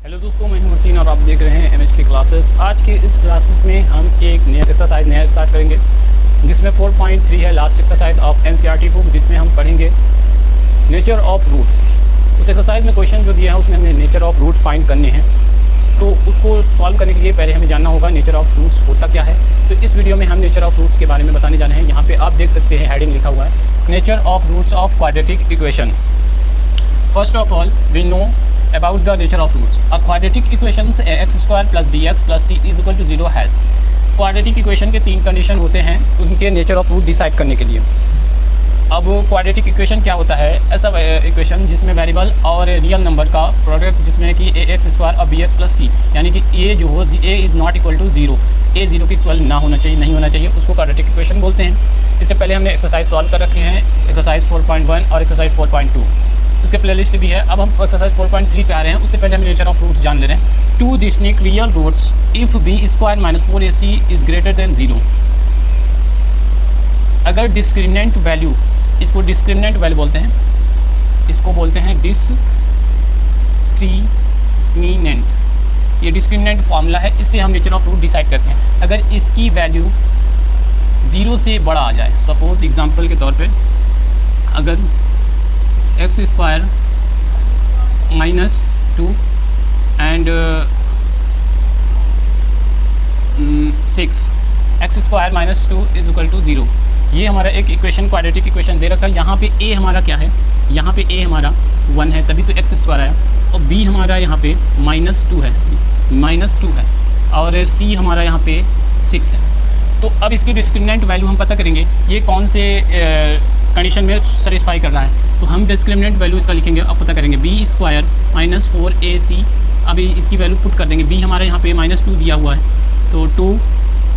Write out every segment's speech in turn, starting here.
Hello दोस्तों, मैं हूं हसीन और आप देख रहे हैं एमएच की क्लासेस। आज की इस क्लासेस में हम एक नया एक्सरसाइज स्टार्ट करेंगे जिसमें 4.3 है last exercise of NCERT book, जिसमें हम पढ़ेंगे नेचर ऑफ रूट्स। उस एक्सरसाइज में क्वेश्चन जो दिया है उसमें हमें नेचर ऑफ रूट्स फाइंड करने हैं। तो उसको सॉल्व करने के लिए पहले हमें जानना होगा नेचर ऑफ रूट्स होता क्या है। तो इस वीडियो में हम नेचर ऑफ रूट्स के बारे में बताने जाने हैं। यहाँ पे आप देख सकते हैं हेडिंग लिखा हुआ है nature of roots of quadratic equation. First of all we know about the nature of roots. A quadratic equations ax square plus bx plus c is equal to 0 has. Quadratic equation के तीन condition होते हैं उनके nature of root decide करने के लिए। अब quadratic equation क्या होता है? ऐसा इक्वेशन जिसमें वेरिएबल और रियल नंबर का प्रोडक्ट, जिसमें कि ए एक्स स्क्वायर और बी एक्स प्लस सी, यानी कि ए जो हो a is not equal to zero, a zero के इक्वल ना होना चाहिए, नहीं होना चाहिए, उसको क्वाड्रेटिक इक्वेशन बोलते हैं। इससे पहले हमने एक्सरसाइज सॉल्व कर रखे हैं, एक्सरसाइज 4.1 और एक्सरसाइज 4.2, इसके प्लेलिस्ट भी है। अब हम एक्सरसाइज 4.3 पे आ रहे हैं। उससे पहले हम नेचर ऑफ रूट्स जान ले रहे हैं। Two distinct real roots if b square minus 4ac is greater than 0। अगर डिस्क्रिमिनेंट वैल्यू, इसको डिस्क्रिमिनेंट वैल्यू बोलते हैं, इसको बोलते हैं डिस्क्रिमिनेंट। ये डिस्क्रिमिनेंट फॉर्मूला है, इससे हम नेचर ऑफ रूट डिसाइड करते हैं। अगर इसकी वैल्यू 0 से बड़ा आ जाए, सपोज एग्जांपल के तौर पे अगर x square minus 2 and 6, x square minus 2 is equal to 0, ये हमारा एक इक्वेशन क्वाड्रेटिक इक्वेशन दे रखा है। यहाँ पे ए हमारा क्या है? यहाँ पे ए हमारा 1 है, तभी तो एक्स स्क्वायर आया, और बी हमारा यहाँ पे -2 है, -2 है, और सी हमारा यहाँ पे 6 है। तो अब इसकी डिस्क्रिमिनेंट वैल्यू हम पता करेंगे ये कौन से कंडीशन में सेटिस्फाई कर रहा है। तो हम डिस्क्रिमिनेंट वैल्यू इसका लिखेंगे, अब पता करेंगे बी स्क्वायर माइनस 4ac। अभी इसकी वैल्यू पुट कर देंगे। बी हमारे यहाँ पे -2 दिया हुआ है, तो 2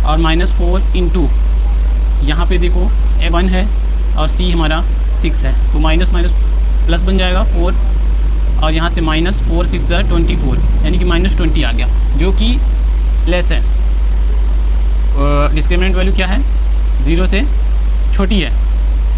और -4 इंटू यहाँ पे देखो a1 है और c हमारा 6 है, तो माइनस माइनस प्लस बन जाएगा 4, और यहाँ से -4 6 24, यानी कि -20 आ गया, जो कि लेस है। डिस्क्रिमिनेंट वैल्यू क्या है? 0 से छोटी है,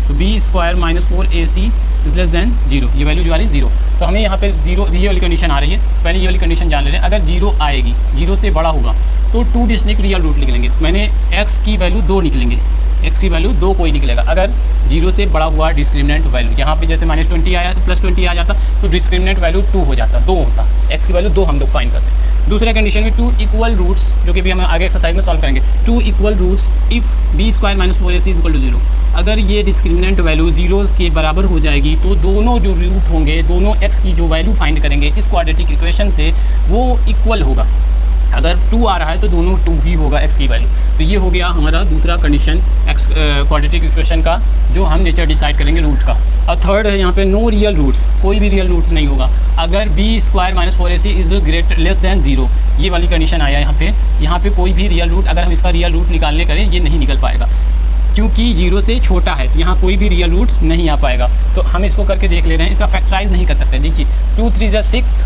तो b square minus 4ac is less than 0, ये वैल्यू जो आ रही है 0। तो हमें यहाँ पे 0, ये वाली कंडीशन आ रही है। पहले ये वाली कंडीशन जान ले रहे हैं। अगर 0 आएगी, 0 से बड़ा होगा, तो 2 डिस्टिंक्ट रियल रूट निकलेंगे। मैंने x की वैल्यू 2 निकलेंगे, x की वैल्यू 2 कोई निकलेगा। अगर 0 से बड़ा हुआ डिस्क्रिमिनेंट वैल्यू, यहाँ पे जैसे -20 आया तो +20 आ जाता, तो डिस्क्रिमिनेंट वैल्यू 2 हो जाता, 2 होता, x की वैल्यू 2 हम लोग फाइंड करते हैं। दूसरे कंडीशन में 2 इक्वल रूट्स, जो कि भी हम आगे एक्सरसाइज में सॉल्व करेंगे। 2 equal roots if b square minus 4ac is equal to 0। अगर ये डिस्क्रिमिनेंट वैल्यू 0 के बराबर हो जाएगी, तो दोनों जो रूट होंगे, दोनों x की जो वैल्यू फाइंड करेंगे इस क्वाड्रेटिक इक्वेशन से, वो इक्वल होगा। अगर 2 आ रहा है तो दोनों 2 ही होगा x की वैल्यू। तो ये हो गया हमारा दूसरा कंडीशन x क्वाड्रेटिक इक्वेशन का, जो हम नेचर डिसाइड करेंगे रूट का। और थर्ड है यहाँ पे नो रियल रूट्स, कोई भी रियल रूट्स नहीं होगा अगर b square minus 4ac is greater less than 0। ये वाली कंडीशन आया यहाँ पे कोई भी रियल रूट, अगर हम इसका रियल रूट निकालने करें, ये नहीं निकल पाएगा, क्योंकि 0 से छोटा है, तो यहाँ कोई भी रियल रूट्स नहीं आ पाएगा। तो हम इसको करके देख ले रहे हैं, इसका फैक्टराइज नहीं कर सकते। देखिए 2 3 6,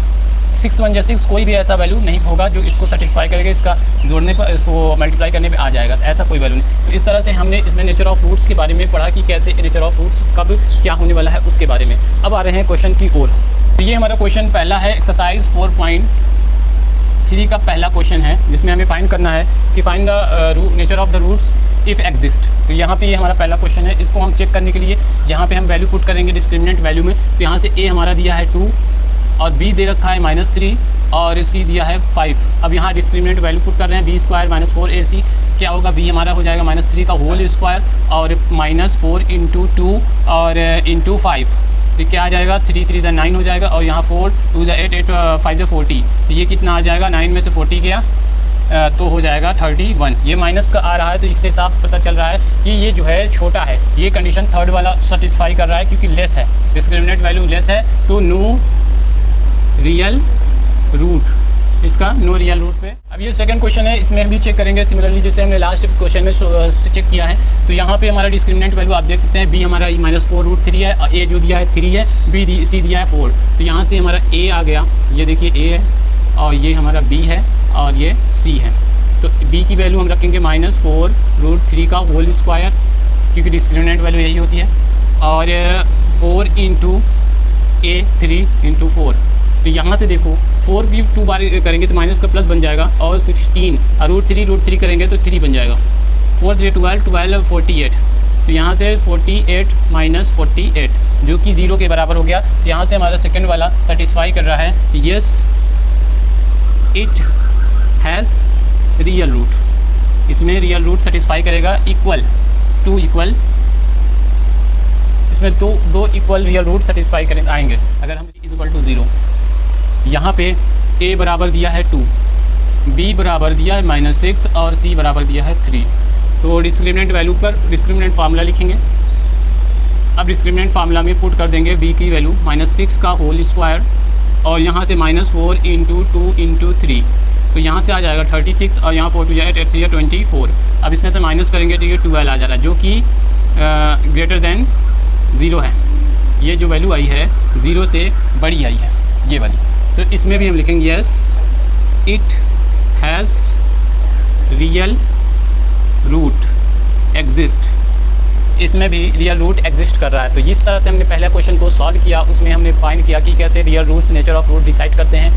6 1 6, कोई भी ऐसा वैल्यू नहीं होगा जो इसको सेटिस्फाई करेगा, इसका जोड़ने पर, इसको मल्टीप्लाई करने पे आ जाएगा, ऐसा कोई वैल्यू नहीं। तो इस तरह से हमने इसमें नेचर ऑफ रूट्स के बारे में पढ़ा कि कैसे नेचर ऑफ रूट्स कब क्या होने वाला है उसके बारे में। अब आ रहे हैं क्वेश्चन की ओर। तो ये हमारा क्वेश्चन पहला है, एक्सरसाइज 4.3 का पहला क्वेश्चन है, जिसमें हमें फाइंड करना है कि find the nature of the roots if exist. तो यहाँ पे ये हमारा पहला क्वेश्चन है। इसको हम चेक करने के लिए यहाँ पे हम वैल्यू पुट करेंगे डिस्क्रिमिनेंट वैल्यू में। तो यहाँ से a हमारा दिया है 2 और b दे रखा है -3 और c दिया है 5। अब यहाँ डिस्क्रिमिनेंट वैल्यू पुट कर रहे हैं, b स्क्वायर माइनस 4ac क्या होगा? b हमारा हो जाएगा -3 का होल स्क्वायर और -4 इंटू 2 और इंटू 5, तो क्या आ जाएगा? 3 3 9 हो जाएगा, और यहाँ 4 2 8 8 5 40, तो ये कितना आ जाएगा? 9 में से 40 गया तो हो जाएगा 31। ये माइनस का आ रहा है, तो इससे साफ पता चल रहा है कि ये जो है छोटा है। ये कंडीशन थर्ड वाला सेटिस्फाई कर रहा है, क्योंकि लेस है, डिस्क्रिमिनेंट वैल्यू लेस है, तो नो रियल रूट, इसका नो रियल रूट पे। अब ये सेकंड क्वेश्चन है, इसमें हम भी चेक करेंगे सिमिलरली जैसे हमने लास्ट क्वेश्चन में चेक किया है। तो यहाँ पे हमारा डिस्क्रिमिनेंट वैल्यू आप देख सकते हैं, b हमारा -4√3 है, a जो दिया है 3 है, c दिया है 4। तो यहाँ से हमारा a आ गया, ये देखिए a है, और ये हमारा b है, और ये c है। तो b की वैल्यू हम रखेंगे -4√3 का होल स्क्वायर, क्योंकि डिस्क्रिमिनेंट वैल्यू यही होती है, और 4 इंटू a 3 इंटू 4, तो यहाँ से देखो 4 भी 2 बार करेंगे तो माइनस का प्लस बन जाएगा, और 16 √3 करेंगे तो 3 बन जाएगा। 4 3 12 12 48, तो यहाँ से 48 माइनस 48 जो कि 0 के बराबर हो गया। तो यहाँ से हमारा सेकंड वाला सेटिस्फाई कर रहा है, yes it has real root. इसमें रियल रूट सेटिस्फाई करेगा इक्वल टू इक्वल, इसमें दो इक्वल रियल रूट सेटिस्फाई करें आएंगे अगर हम इक्वल टू 0। यहाँ पे a बराबर दिया है 2, b बराबर दिया है -6 और c बराबर दिया है 3। तो डिस्क्रिमिनेंट वैल्यू पर डिस्क्रिमिनेंट फार्मूला लिखेंगे। अब डिस्क्रिमिनेंट फार्मूला में पुट कर देंगे b की वैल्यू -6 का होल स्क्वायर, और यहाँ से -4 × 2 × 3, तो यहाँ से आ जाएगा 36, और यहाँ 4 2 8 8 3 24। अब इसमें से माइनस करेंगे तो ये 12 आ जा रहा है, जो कि ग्रेटर देन 0 है। ये जो वैल्यू आई है 0 से बड़ी आई है, ये वाली। तो इसमें भी हम लिखेंगे yes it has real root exist. इसमें भी रियल रूट एग्जिस्ट कर रहा है। तो इस तरह से हमने पहले क्वेश्चन को सॉल्व किया, उसमें हमने फाइंड किया कि कैसे real roots nature of root decide करते हैं।